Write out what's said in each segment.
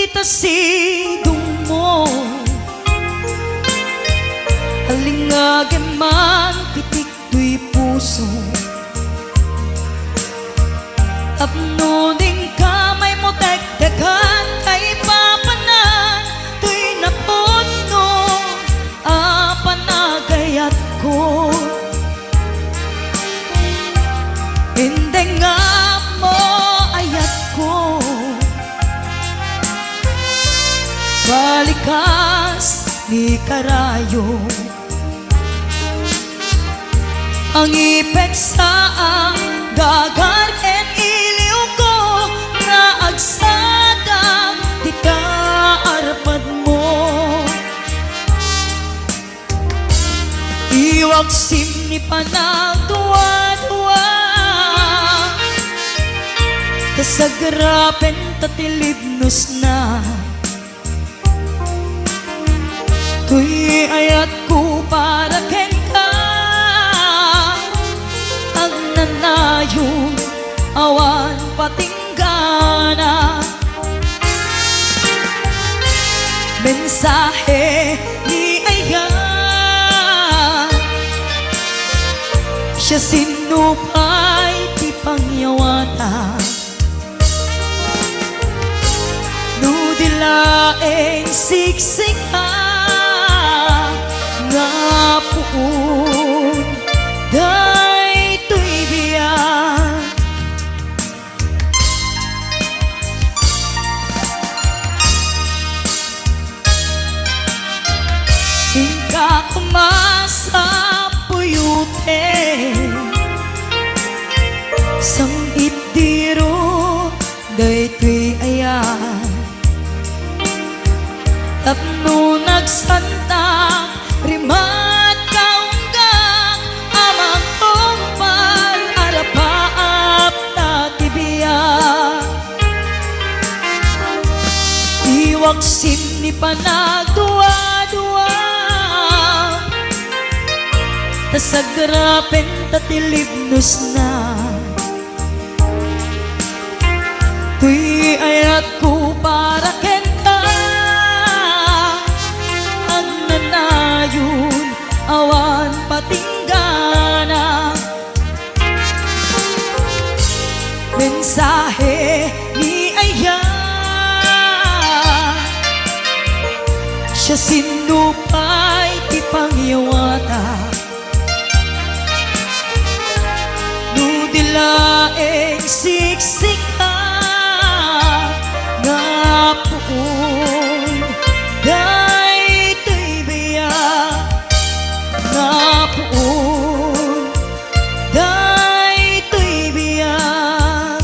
titasidong mo. Halingage man pitik tuy puso, tapnuning kamay mo dagdagan kay papanan tuy napudno apanagayat ko. Hindi nga mo ayat ko, balikas ni karayo ang ipek sa ang gagar ken iliw ko na agsadang di ka arpad mo. Iwag sim ni panagduwa-duwa kasagrapen tatilibnos na kuy ayat ko para ken ka agnanayon awan patinggana. Mensahe ni ayan siya sinupay ti pangyawata nudilaeng siksik nga puun daytoy biyan. Singka kumasa puyute sang itdiro daytoy ayan, tapno nagsanta rimat kaunggang amang tumpal arapaap tatibiya. Iwag sim ni panagduwa-duwa tasagrapen tatilibnos na kuy ayat ko para ken ka agnanayon awan patinggana. Mensahe ni ayan siya sinupay ti pangyawata nudilaeng siksik nga puun daytoy biyak nga puun daytoy biyak.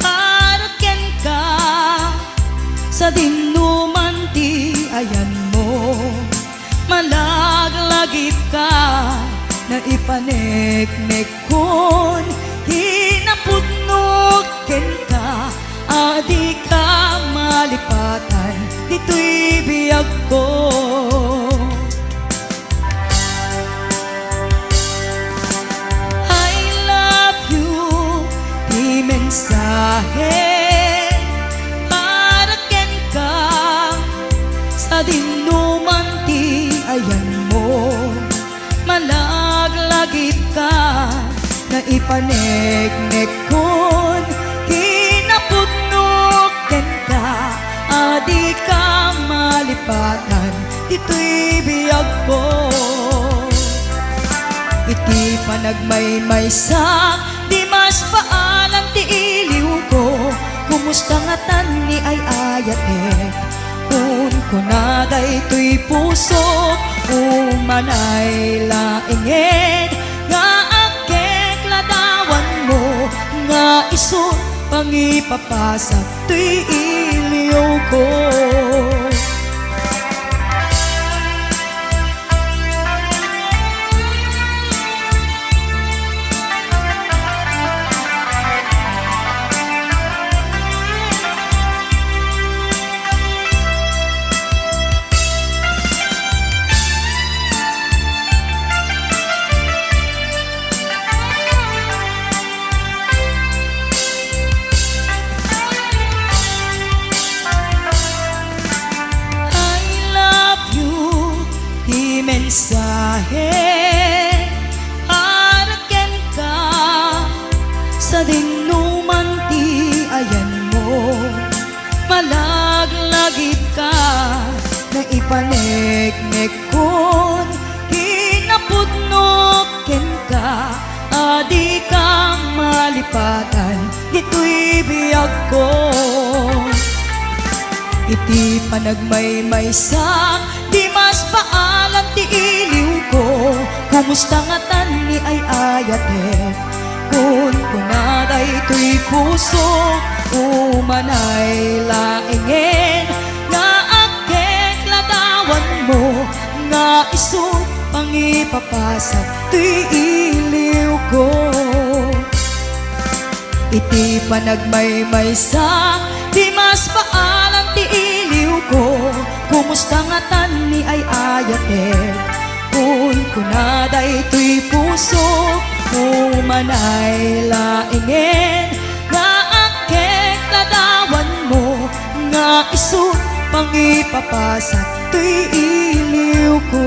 Para ken ka sa dinuman ti ayan mo, malaglagip ka na ipaneknek kon hinapudnog ken ka adi ka malipatan dito'y biyag ko. Mensahe para ken ka sa dinuman ti ayan mo, malaglagip ka na ipaneknek kon hinapudnog ken ka adi ka malipatan dito'y biyag ko. Iti panagmaymaysa di mas paalan ti iliw ko, kumusta nga tan ni ay ayat Kung kunaday to'y puso umanay laingin nga akek ladawan mo nga iso pangipapasak to'y iliw ko. Mensahe araken ka sa dinuman ti ayan mo, malaglagit ka na ipaneknek kon kinapudnoken ka, adi ka malipatan dito'y biyag ko. Iti panagmaymaysak di mas paalam ti iliw ko, kumusta nga tani ay ayate. Kun kunaday to'y puso umanay laingin nga akek ladawan mo nga iso pangipapasak to'y iliw ko. Iti panagmaymaysak di mas paalam ti iliw ko, kumusta nga tani ay ayate. Kun kunaday to'y puso umanay laingin nga akek ladawan mo nga iso pangipapasak to'y iliw ko,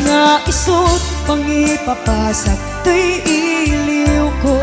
nga iso pangipapasak to'y iliw ko.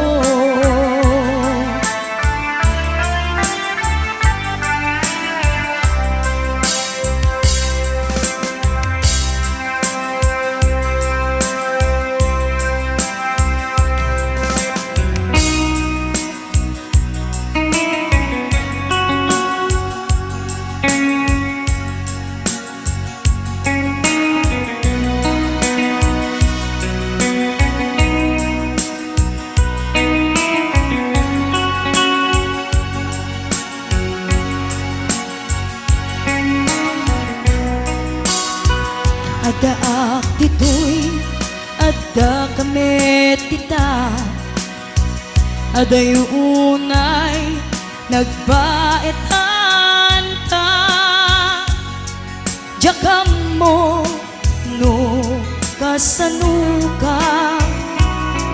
Ada ak dito'y ada kami tita, ada yunay nagbaetan ta, jakam mo no kasanuka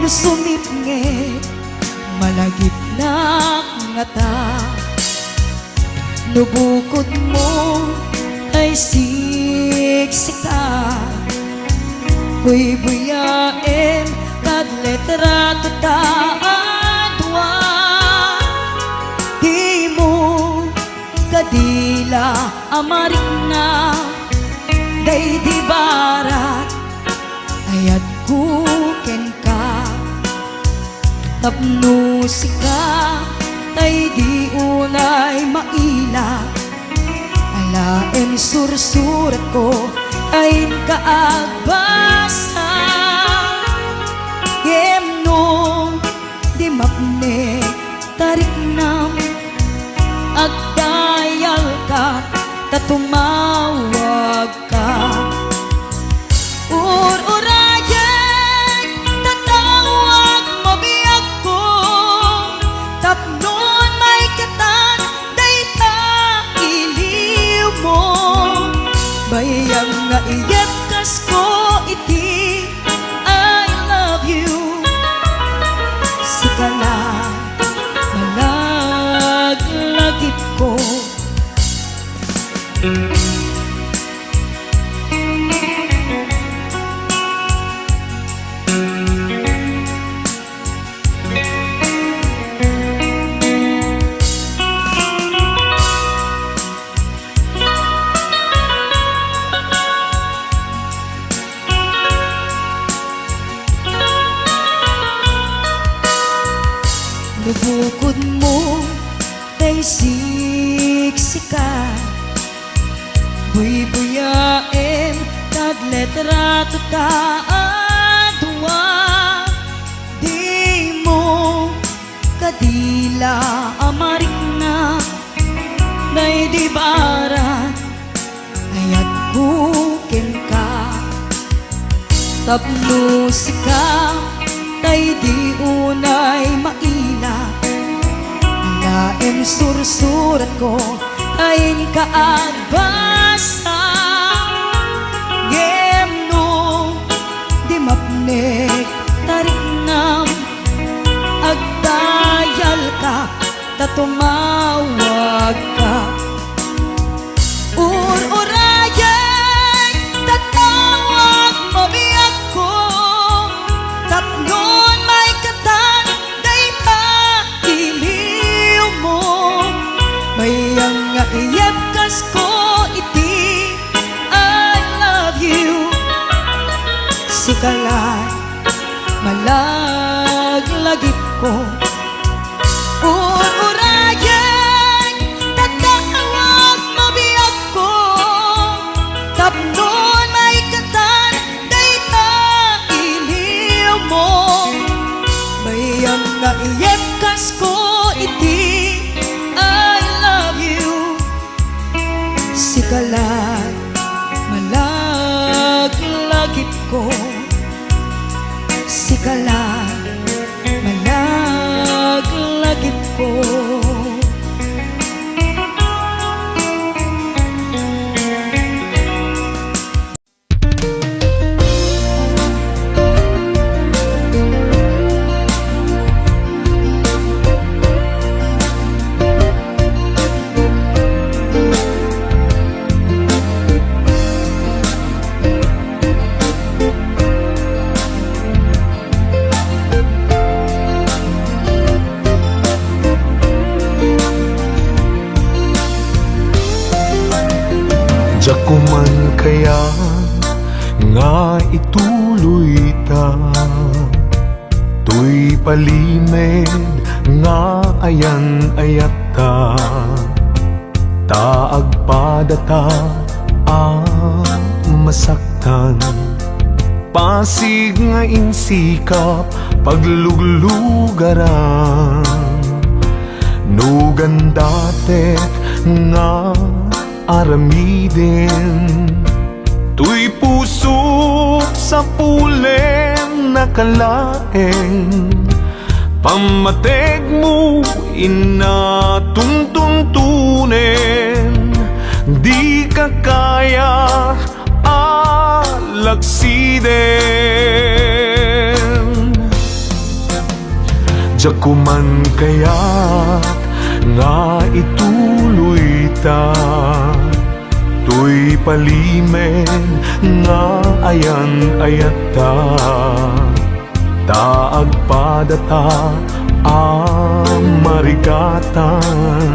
no sumipnget malagip na ngata, no bukod mo ay siksika, kuy buyaem kad letra tataadwa, di mo kadila amarik na day di barat ayat kuken ka, tapno sika tay di unay maila, alaem sursurat ko ay kaagbasa, yemno di mapne tarik nam agdayal ka tatumawag ka, ururayan tatawag mabiyag ko, tapnon may katan dayta iliw mo, bayang nga iyakas ko iti I love you, sikala malaglagip ko. Lubukod mo tay siksikan buy-buyain kad letrato ta adwa di mo kadila amarik na nay di barat ayat kukin ka tapno sika tay di unay maila lain sursurat ko ayin kaagbasa gemno di mapnek tarik nam agdayal ka tatumawag ka ur-urayan tatawag mabiyak ko tapnon may katan day pa iliw mo mayang nga iyabkas ko iti I love you sikalan malaglagip ko ur-urayan tatawag mabiyak ko tapnon may katan day ta iliw mo mayang nga iyabkas ko iti I love you sikalan malaglagip ko sikalan malaglagip ko Diyaku man kaya nga ituloy ta tuy palimed nga ayan ayata taagpadata masaktan pasig nga insikap pagluglugaran nugandatek nga aramidin tuy pusok sa pulen nakalaeng pamateg mo inatuntuntunen di ka kaya alagsiden diyaku man kaya nga ituloy ta tuy palimed nga ayan ayata taagpadata marigatan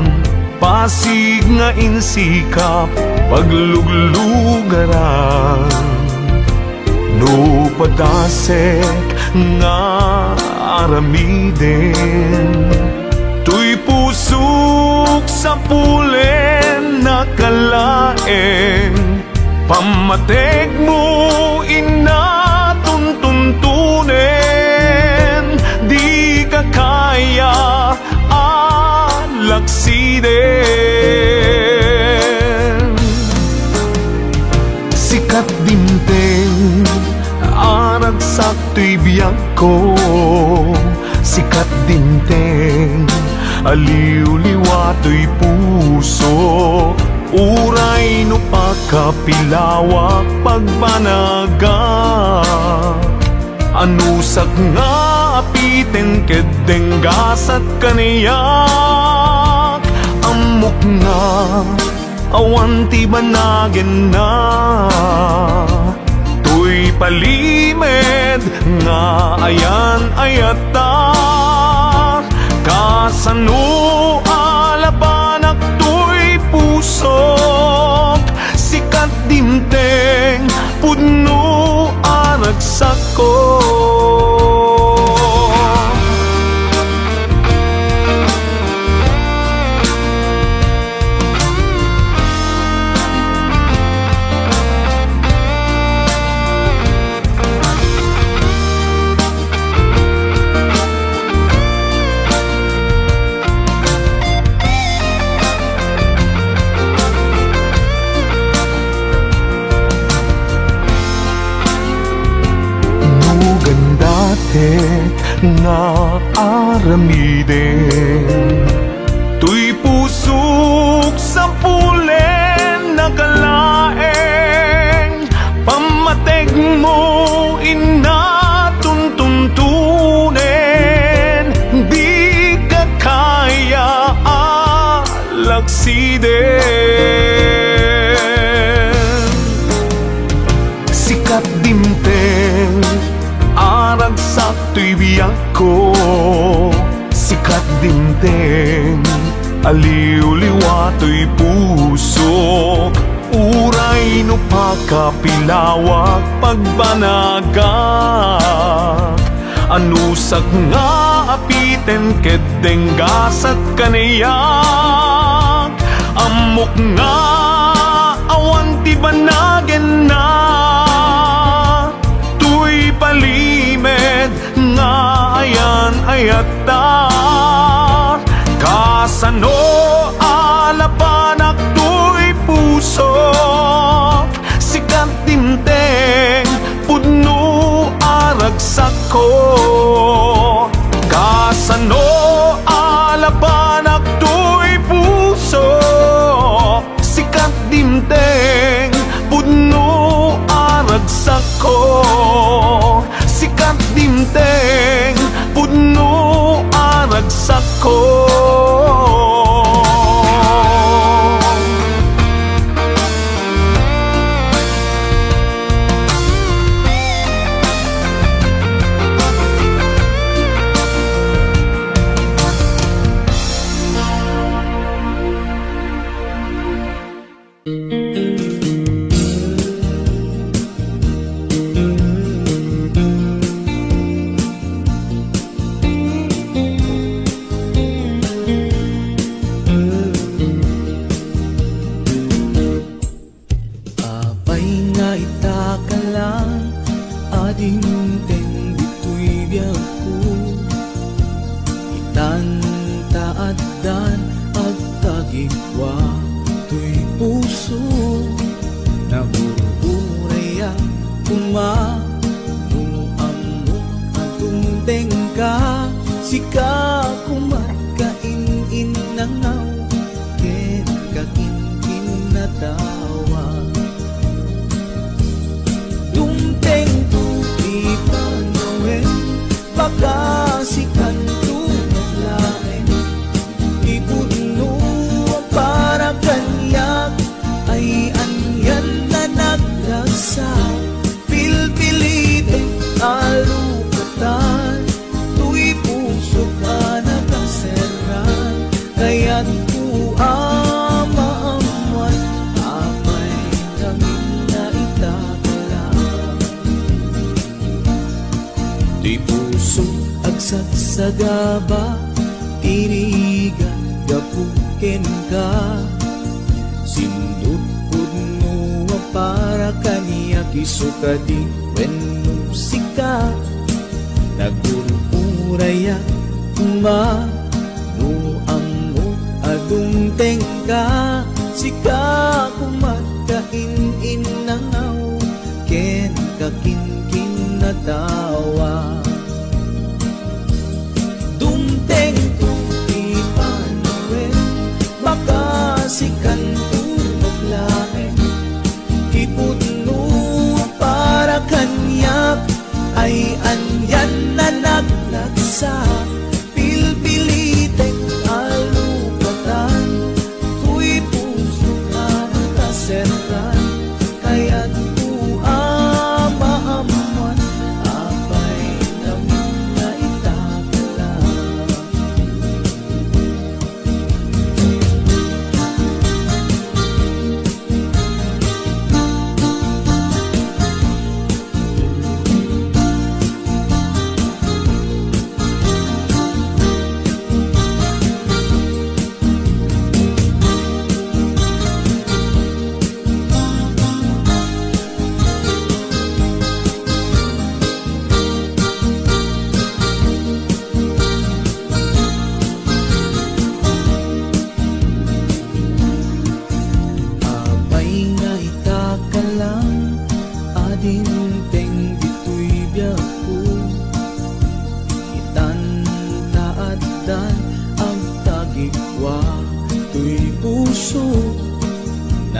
pasig nga insikap pagluglugaran no padasek nga aramiden tuy pusok sa pulen nakalaeng pamateg mo inatuntuntunen di ka kaya alagsiden sikat dinteng aragsak tuy biyag ko sikat dinteng aliw-liwa to'y puso uray no pakapilawak pagbanaga anusak nga apiten kedeng gasat kaniyak amok nga awan ti banagin na to'y palimed nga ayan ayata kasano alabanak to'y pusok sikat dimteng pudno aragsak ko aramiden. Tuy pusok sa pulen nakalaeng, pamateg mo inatuntuntunen. Di ka kaya alaksiden. Sikat dimteng arag sa tuy biyak ko. Sikat dimteng aliw-liwa to'y pusok. Uray no pakapilawak pagbanagak. Anusag nga apiten ket denggasat kanayak. Amok nga awan ti banagen na. Tuy palimed nga ayan ayata. Kasano alapanak tuy pusok. Sikat dimteng pudno aragsak ko. Kasano alapanak tuy pusok. Sikat dimteng pudno aragsak ko. Sikat dimteng pudno aragsak ko. Apay nga itakalang ading teng dito'y biyak ko. Itantaadan agkagikwa to'y puso. Nabuburaya kumamuamok atong tengka. Sika kumatkain nangaw ken kakin natawa. Dumteng tuti panawen baka sikan tumaglaen. Ipudno para kanyak ay anyan na naglagsa. Pilpilite alukatan tuy puso ka nakaseran. Kaya't ku amaamuan apay kami na itakala. Tuy puso agsagsagaba tirigan gapuken ka. Sindut pudno para kaniya kisuka di wenno sika. Nagururaya ma no amok adung tengka. Sika kumatkain inangaw ken kakin natawa. Dumteng tuti panawen baka sikan tumaglaen. Ipudno para kanyak ay anyan na naglagsa. Pilpilitek alupatan tuy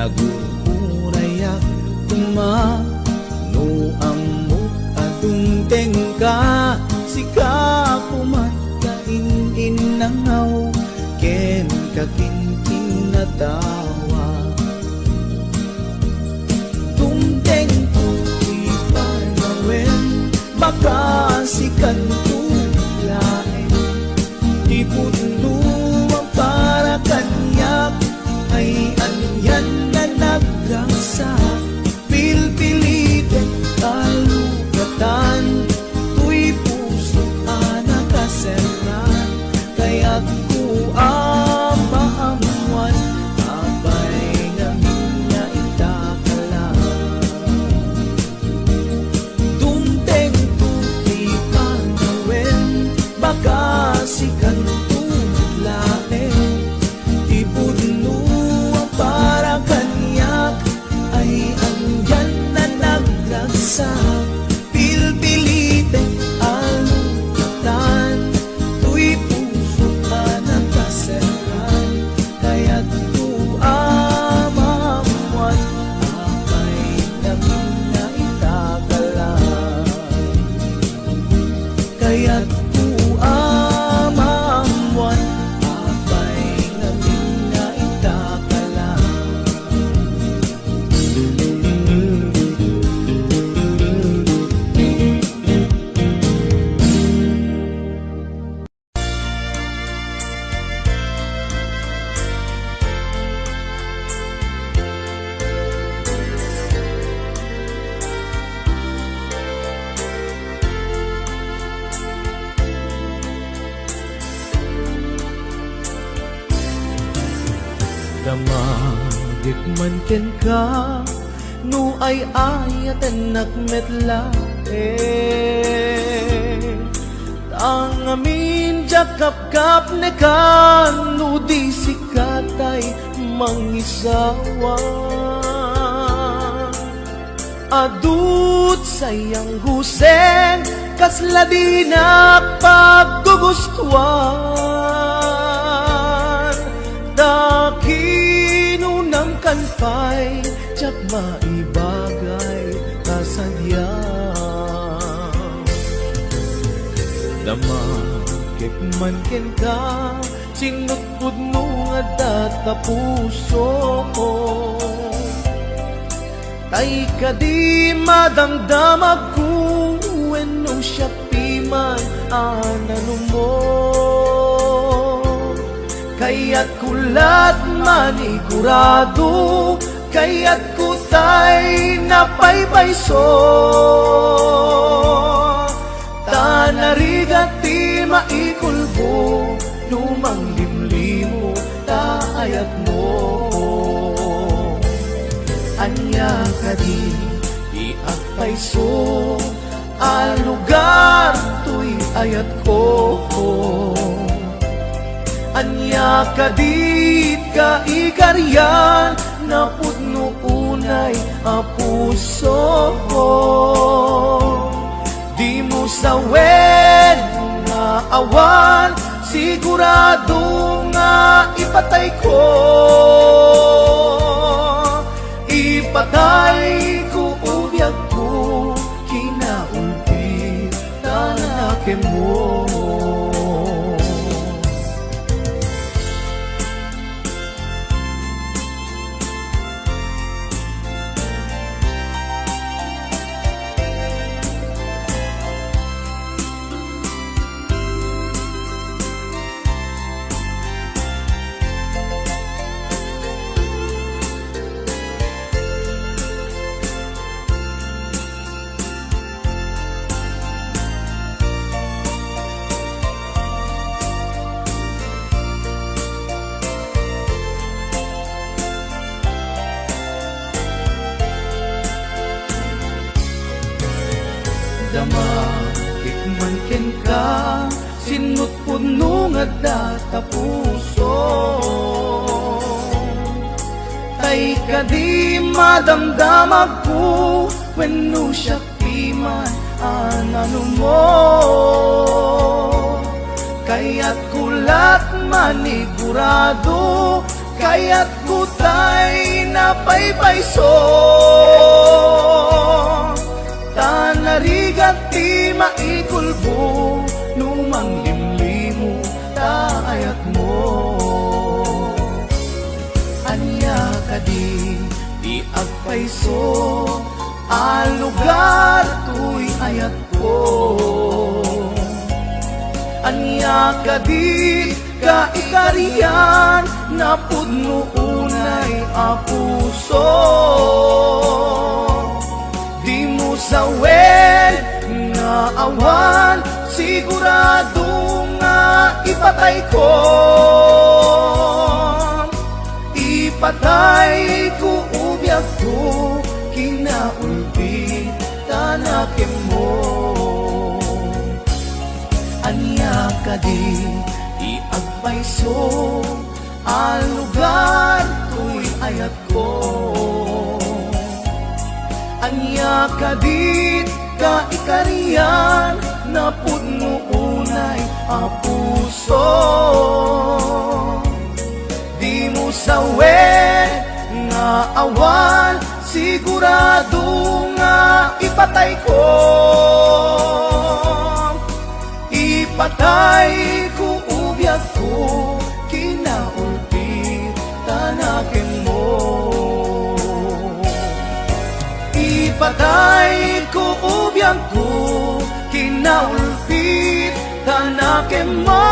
nagugurayak kuma no amok adung tengka sika kumat kain inangaw ken kakinting na tawa tumteng tuti panawen baka sikan tulaen di puno ang para kanyak ay anyan na nagrasa pilpilitin kalugatan tuy puso anakaseran kaya't ku amaamuan abay ngamin nga itakalang dumteng tuti panawen baka sikan tulaen di puno ang para kanyak ay andyan na nagragsak pilpilitin alukatan tuy puso ka nakaseran kaya't tuamamuan abay namin na itagalan kaya't tuamamuan abay namin na itagalan damagit man ken ka no ay ayatan nakmetla tangamin jakap-kap ne ka no di sikatay mangisawa adut sayang husen kasla di paggugustuhan dakinunam kanpay tsak maibagay kasadya damakit man ken ka sinutpud mo nga data puso tay ka di madamdamag ko wenno siya piman anano mo kaya't kulat manigurado kaya't kutay napaypayso tanarigati maikulbo lumang limlimo taayat mo anya ka di iagpayso alugar tuy ayat ko anya kadit ka ikaryan na pudno unay a puso di mo sawen nga awan sigurado nga ipatay ko ipatay ko ubyak ko kinaulpi tanake mo damakit man ken ka sinut puno nga data puso tay ka di madamdamag ko wenno siya piman anano mo kaya't kulat manigurado kaya't kutay napaypayso tanarigat ti maikulbo numang limlimo taayat mo anya kadi di agpayso a lugar tuy ayat ko anya kadi kaikarian na pudno unay a puso di mo sawen nga awan sigurado nga ipatay ko ubyak ko kinaulbi tanakin mo anya kadi agpayso ang lugar tuy ayat ko anya kadit kaikarian na pudno unay a puso di mo sawen nga awan sigurado nga ipatay ko ubyak ko kinaulpi tanakin mo ipatay ko ubyak ko kinaulpi tanakin mo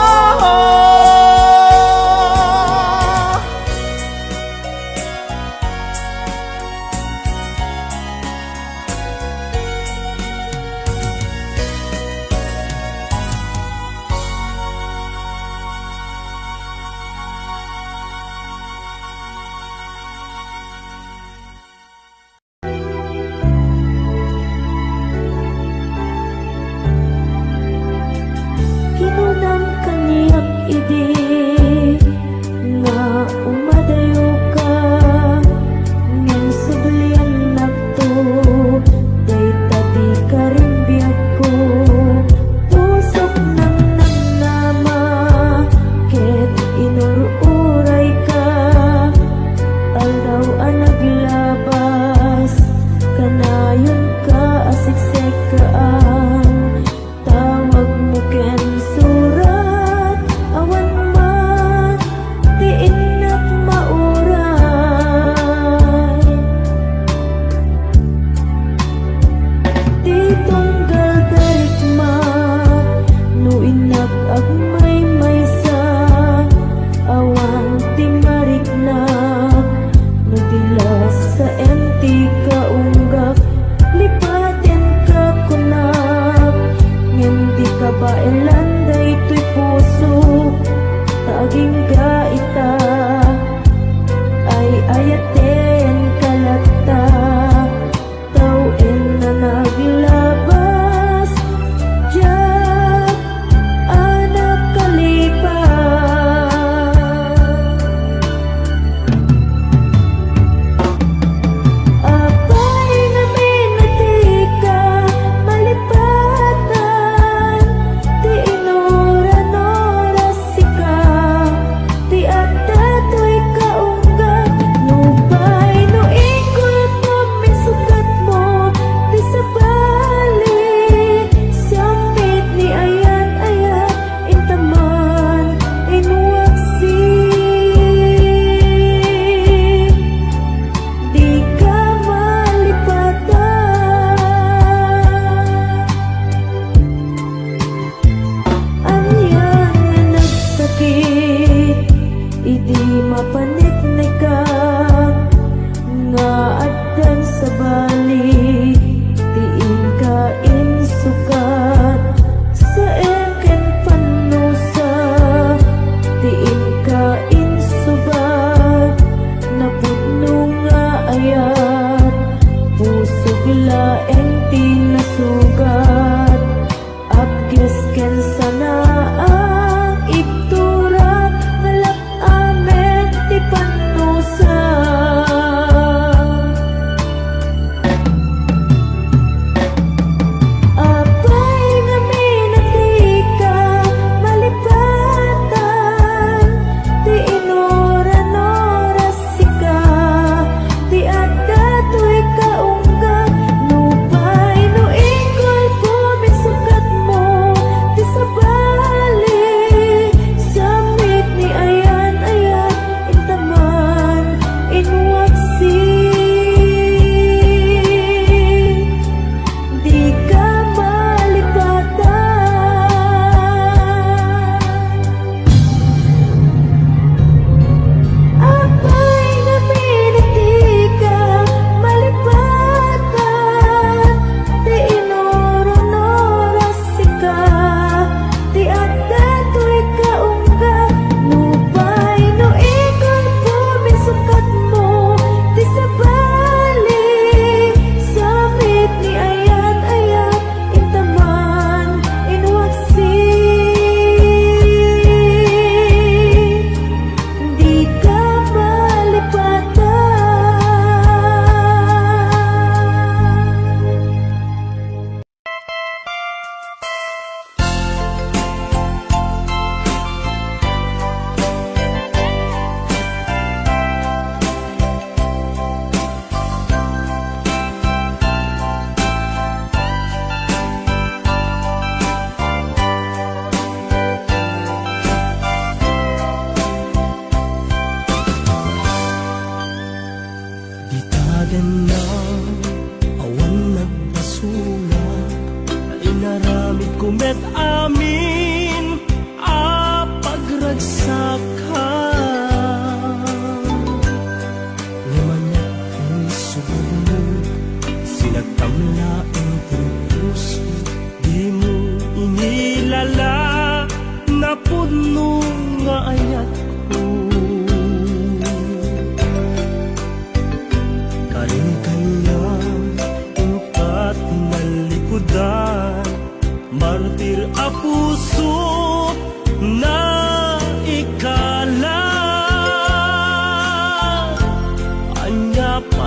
Sana ang iptura ngalap amen di pa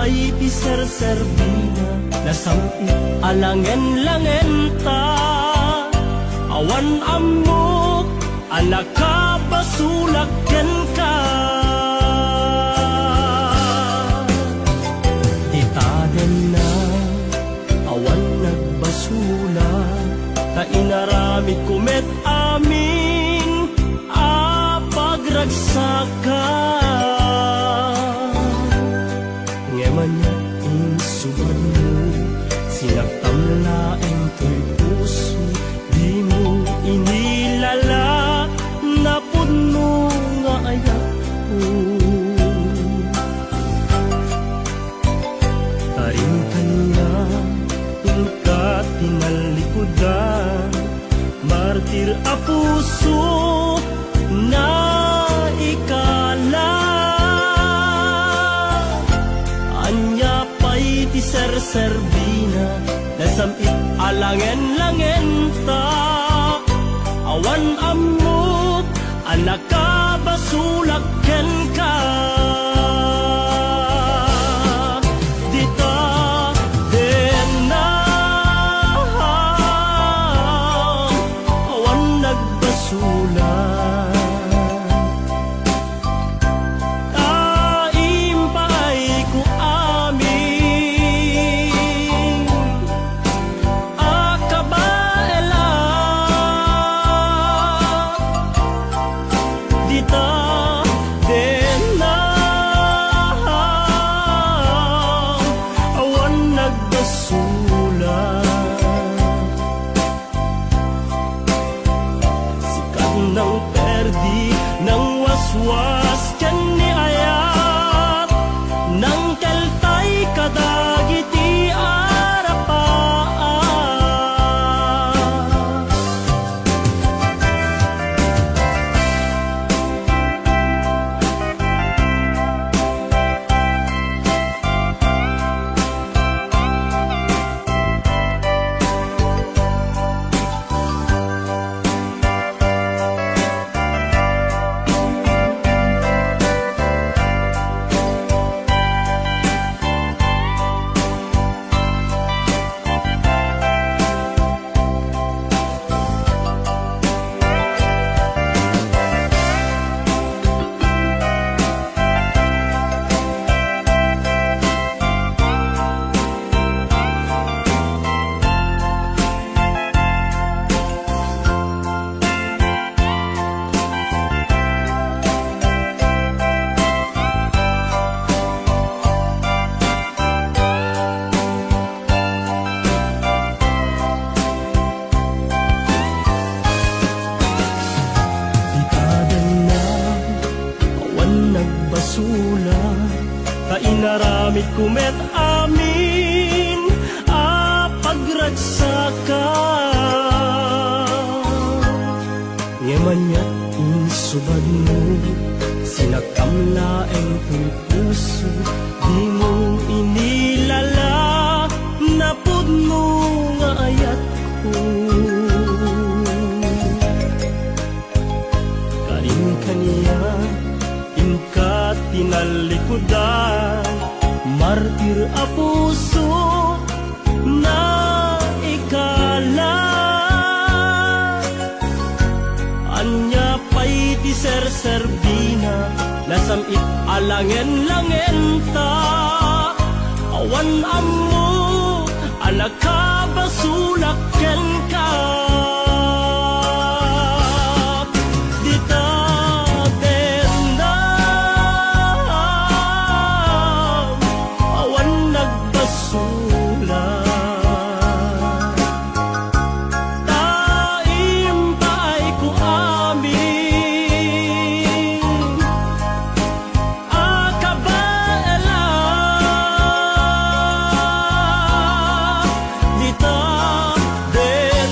pa'y ti serserbina, nasamit alangen-langen ta. Awan amok, anak ka basulak ken ka. Ditaden na, awan nagbasula, ta inaramid kumet amin, pagragsaka. Ngeman niya insubad mo, sinaktam laeng to'y puso, di mo inilala, na puno nga ayak ko. Taring kanya, ingka tinalikudan, martir a puso, na ikala. Anya pa'y ti serserbina, nasamit alangen-langen ta. Awan amok, anak ka basulak ken ka. Dita den na, awan nagbasulak. Taimpay ko amin, akabaela. Dita den na, awan nagbasulat. Sikat ng perdi, ng waswas ken ni ayat, ng keltay kadagiti arapaan. Nagbasula, kainaramid kumet amin, pagragsaka. Ngeman niya insubad mo, sinakam laeng to'y puso, di mo inilala, na puno nga ayat ko. Karin kaniya, ingka tinalikudan, martir a puso, na ikala. Anya pa'y ti serserbina, nasamit alangen-langen ta. Awan ammo, anak ka basulak ken ka. Dita den na, awan nagbasulat. Taimpay ko amin, akabaela. Dita den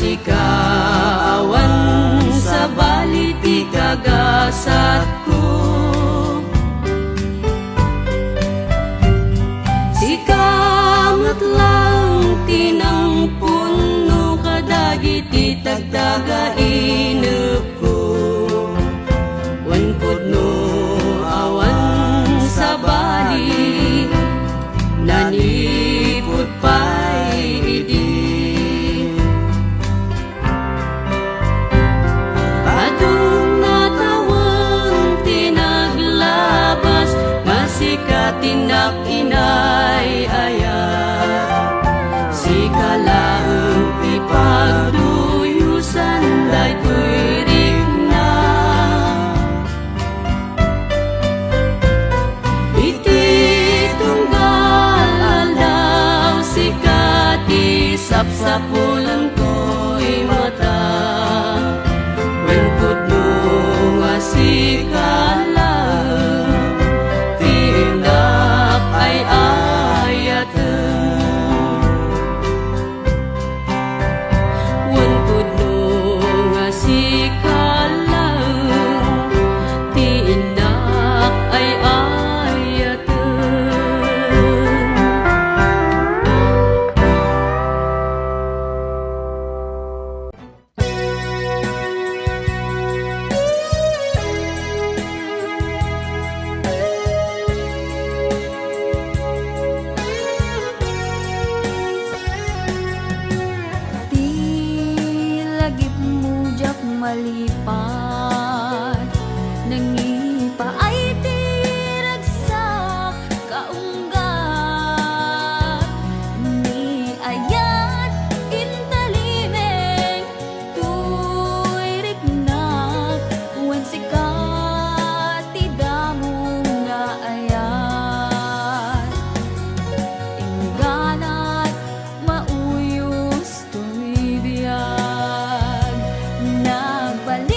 Masikaawan sa baliti kagasat ko. Sikamot lang tinangpon no kadagiti tagdaga inep ko. Wan pudno awan sa bali nanipud pa'y idi. Adung natawang tinaglabas masikatindak inay ayat. Sikalaang ipagduyusan day tuwirik na. Iti tunggal alaw sikati sapsapulang ko'y mata. Wengkod no nga sikalaang tindak ay ayatan. Wengkod no nga sikalaang tindak ay ayatan. Di lagip mujak malipat nangipa ay tiragsak kaunggat ni ayat intalimeng tuwirik na wan sikat tidamong nga ayat. Ingganat mauyos tumibiyag nagbalik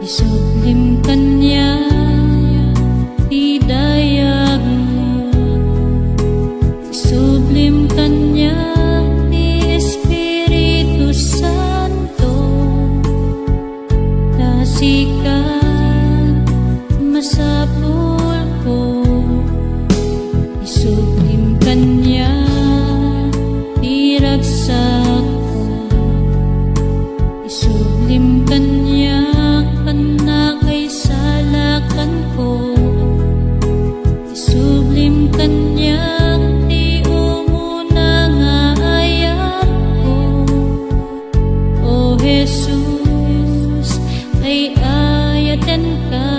Isublim kanya idayag mo, isublim kanya ni Espiritu Santo, tasikan masapul ko. Isublim kanya iragsak ko, isublim kanya kanakay salakan ko, isublim kanya ti umuna nga ayat ko. O Jesus, ay ayatan ka.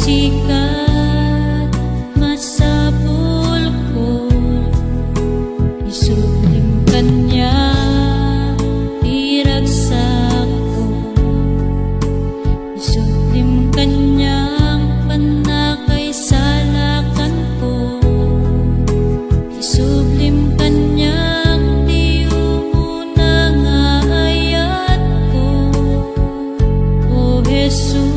Sikat masapul ko, isublim kanya iragsak ko, isublim kanyang panakay salakan ko, isublim kanyang di umuna nga ayat ko. O Jesus,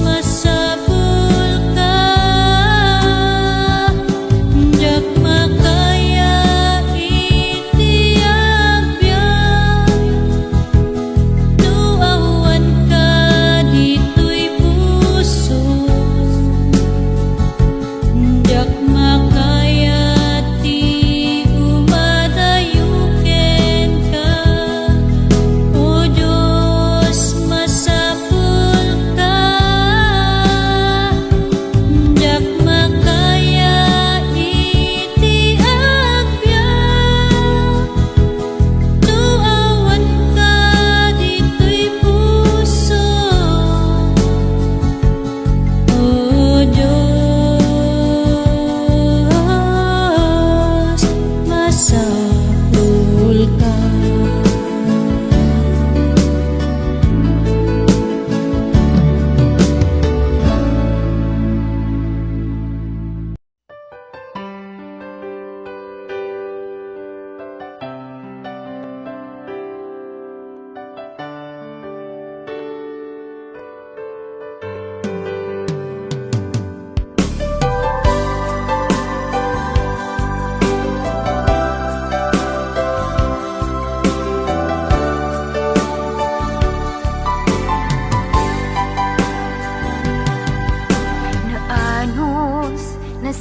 masapul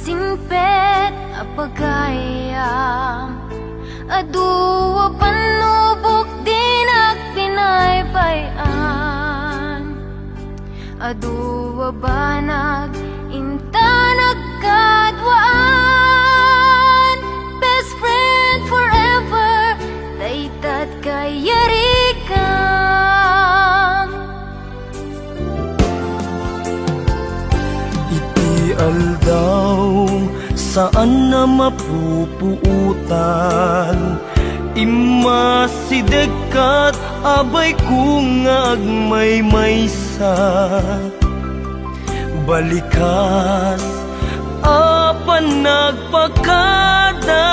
Nasinpet apagayam Aduwa panubok din agpinaypayan Aduwa banag inta nagkadwaan Best friend forever Daytat kayarikam Iti aldaw saan na mapupuutan Imasidekat abay kung agmaymaysa Balikas apan nagpakada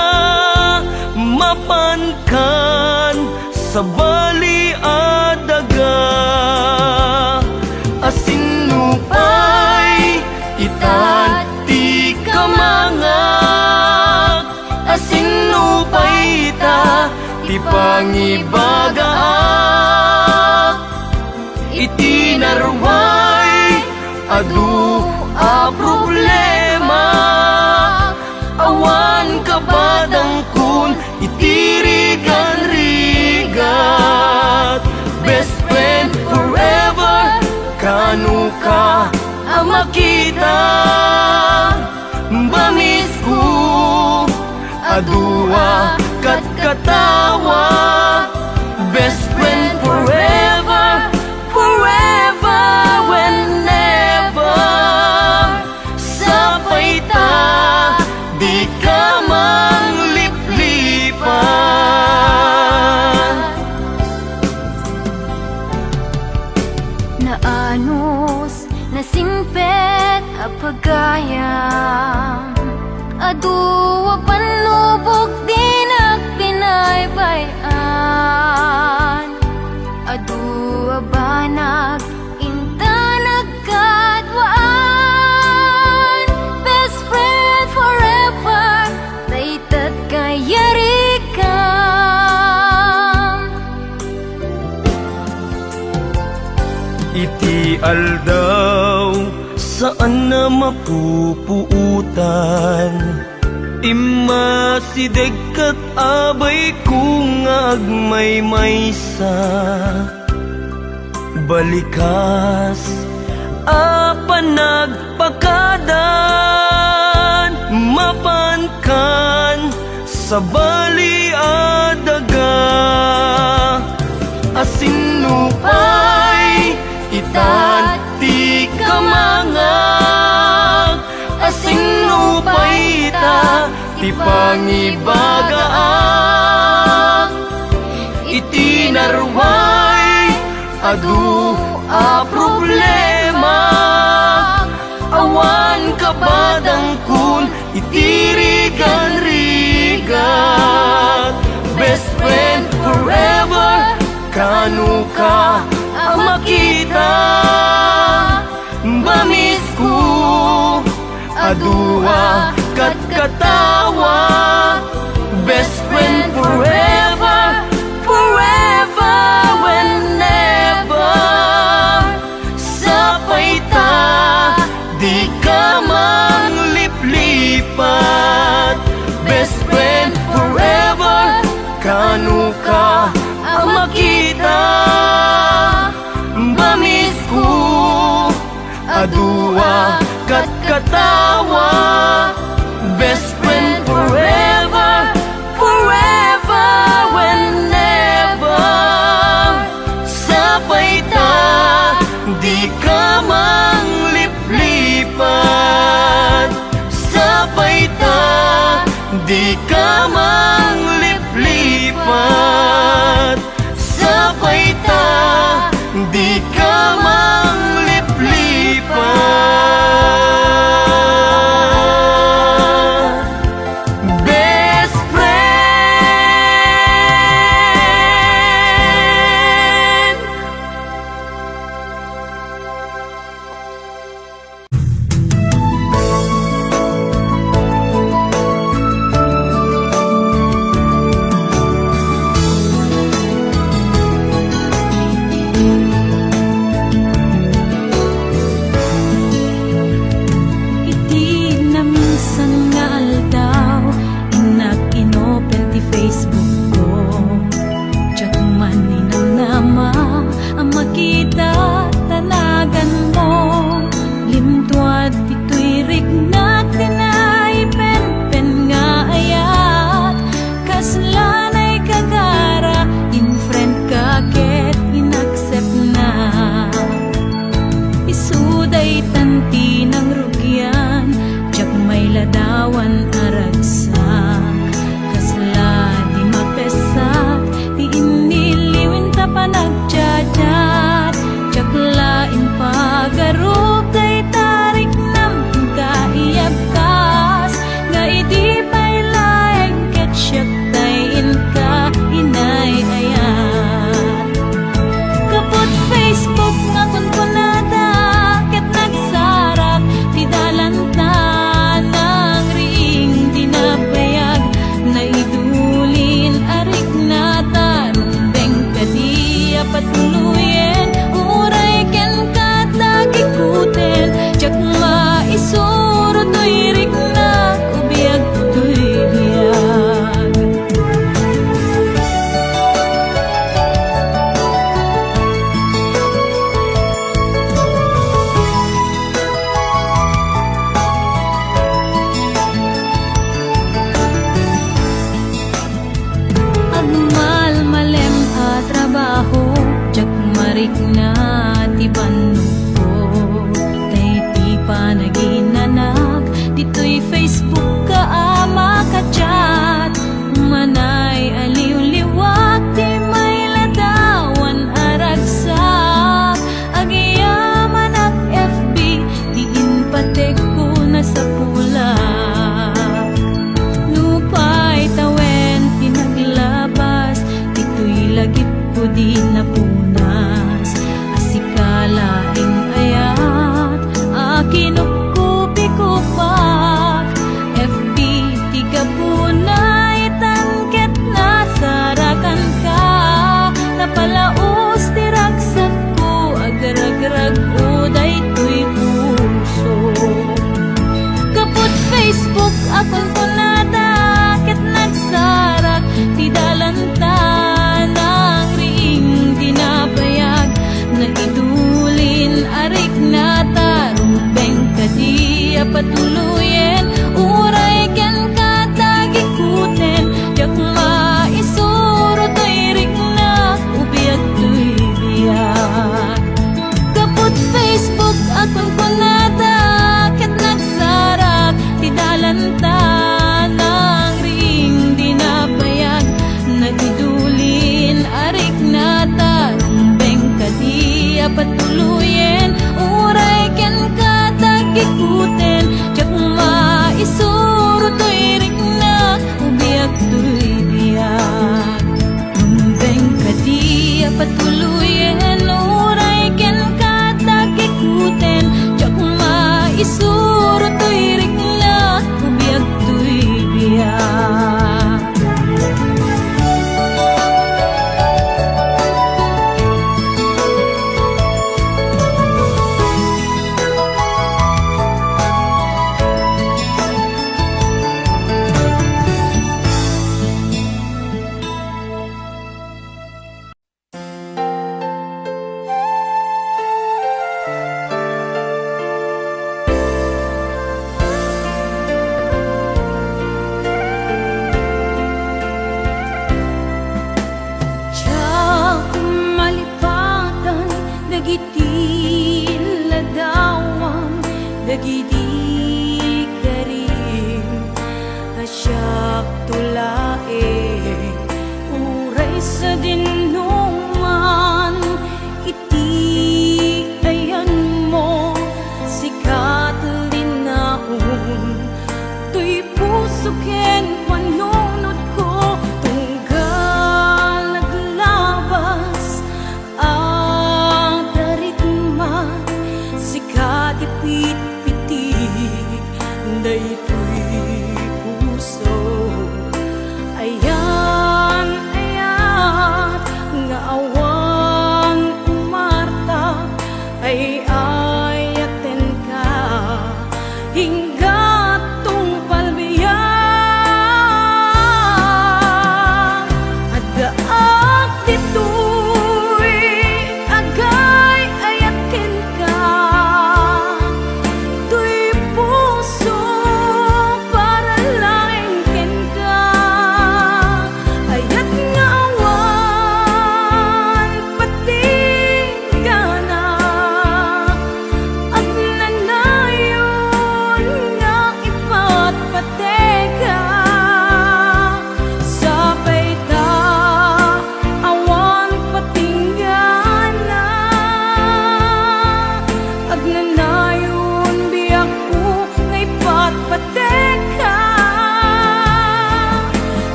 Mapankan sa bali adaga Asinupay itan ti kamangak Asinupay ita ti pangibagaak Iti narway adu a problema Awan kabadang kun itirigan-rigat Best friend forever kanu ka ang makita Bamis ko adua kat katawa Best friend forever, forever whenever Sapay ta di ka mangliplipan Naanos nasinpet apagayam Aduwa panubok din agpinaypayan Aduwa banag inta nagkadwaan Best friend forever Daytat kayarikam Iti aldaw saan na mapupuutan Imasidekat abay kung agmaymaysa Balikas apan nagpakadan Mapankan sa bali adaga Asinupay itan ti kamangak Asinupay ita ti pangibagaak Iti narway adu a problema Awan kabadang kun itirigan-rigat Best friend forever kanu ka ang makita Bamis ko adua kat katawa Best friend forever, forever whenever Sapay ta di ka mangliplipat Best friend forever kanu ka ang makita Bamis ko adua kat katawa Best friend forever, forever whenever Sapay ta di ka mangliplipat Sapay ta di ka mangliplipat Sapay ta di ka mangliplipat Best friend uday tanti ng rugyan, jak may ladawan aragsak, kasla di mapesak, di iniliwin ta panagjadat, jak lain pagarup day tarik nam kaiyabkas, nga idi pay laeng ketsyak tayin ka inay ayan. Kapot Facebook nga kunkunada, ket nagsarap ti dalanta ng ring dinabayag, na idulin arik na tarumbeng kadiya patuluyen, uray ken katagikuten, jak maisuro to'y rik na ubiyag to'y biyag. Agmal malem a trabaho, jak marik na ti bannuko, tay ti panaginanak, dito'y Facebook ka ama ka chat, manay aliw-liwat ti may ladawan aragsak, agiyaman ak FB di inpatek ko na sa pulak. Lupay tawen pinaglabas, dito'y lagip ko di napunas, asikalaing ayat, akinupkupi ko pak, FB tiga punay tangket na sarakan ka, napalaos tiragsak ko, agaragrag uday to'y puso. Kaput Facebook akon kunada, ket nagsarak ti dalanta ng ring dinabayag, na idulin arik na tarumbeng kadiya patuluyen, uray ken katagikuten, jak maisuro to'y rik na ubiyag to'y biyag. Kaput Facebook akon kunada, ket nagsarak ti dalanta ng ring dinabayag, na idulin arik na tarumbeng kadiya patuluyen, uray ken katagikuten, jak maisuro to'y rik na ubiyag to'y biyag. Rumbeng kadiya patuluyen, uray ken katagikuten, jak maisuro to'y rik na ubiyag to'y biyag. Siya malipatan, dagiti ladawan, dagiti karim, asyak tulae.